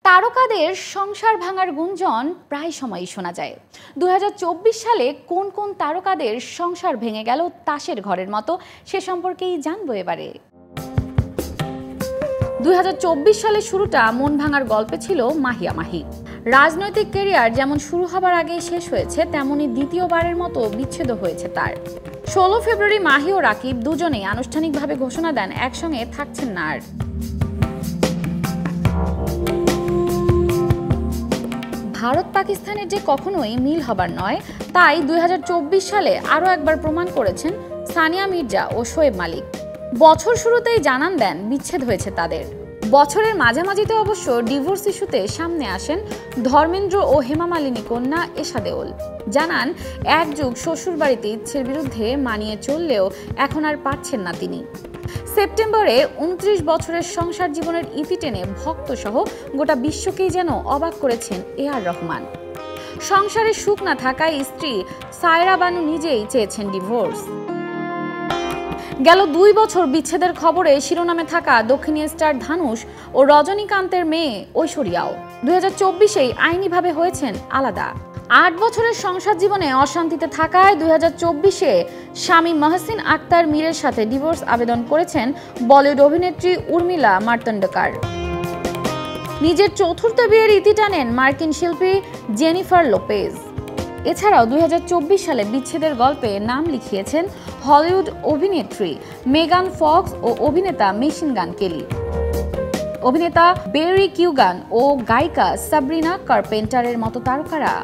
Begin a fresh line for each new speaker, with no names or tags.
তারকাদের সংসার ভাঙার গুঞ্জন প্রায় সময়ই শোনা যায়। 2024 সালে কোন কোন তারকাদের সংসার ভেঙে গেল তাসের ঘরের মতো, সে সম্পর্কেই জানবো এবারে। 2024 সালের শুরুটা মন ভাঙার গল্পে ছিল মাহিয়া মাহি। রাজনৈতিক ক্যারিয়ার যেমন শুরু হবার আগেই শেষ হয়েছে, তেমনই দ্বিতীয়বারের মতো বিচ্ছেদ হয়েছে তার। 16 ফেব্রুয়ারি মাহি ও রাকিব দুজনেই আনুষ্ঠানিকভাবে ঘোষণা দেন একসঙ্গে থাকছেন না আর। ভারত পাকিস্তানের যে কখনোই মিল হবার নয়, তাই 2024 সালে আরও একবার প্রমাণ করেছেন সানিয়া মির্জা ও শোয়েব মালিক। বছর শুরুতেই জানান দেন বিচ্ছেদ হয়েছে তাদের। বছরের মাঝামাঝিতে অবশ্য ডিভোর্স ইস্যুতে সামনে আসেন ধর্মেন্দ্র ও হেমা মালিনী কন্যা এশা দেওল। জানান এক যুগ শ্বশুরবাড়িতে ইচ্ছের বিরুদ্ধে মানিয়ে চললেও এখন আর পারছেন না তিনি। সেপ্টেম্বরে 29 বছরের সংসার জীবনের ইতি টেনে ভক্তসহ গোটা বিশ্বকেই যেন অবাক করেছেন এআর রহমান। সংসারে সুখ না থাকায় স্ত্রী সায়রা বানু নিজেই চেয়েছেন ডিভোর্স। গেল 2 বছর বিচ্ছেদের খবরে শিরোনামে থাকা দক্ষিণী স্টার ধানুষ ও রজনীকান্তের মেয়ে ঐশ্বরিয়াও 2024-এই আইনিভাবে হয়েছেন আলাদা। 8 বছরের সংসার জীবনে অশান্তিতে থাকায় 2024-এ স্বামী মহসিন আক্তার মীরের সাথে ডিভোর্স আবেদন করেছেন বলিউড অভিনেত্রী উর্মিলা মার্তন্ডকার। নিজের চতুর্থ বিয়ের ইতি টানেন মার্কিন শিল্পী জেনিফার লোপেজ। এছাড়াও 2024 সালে বিচ্ছেদের গল্পে নাম লিখিয়েছেন হলিউড অভিনেত্রী মেগান ফক্স ও অভিনেতা মেশিন গান কেলি, অভিনেতা বেরি কিউগান ও গায়িকা সাবরিনা কার্পেন্টারের মতো তারকারা।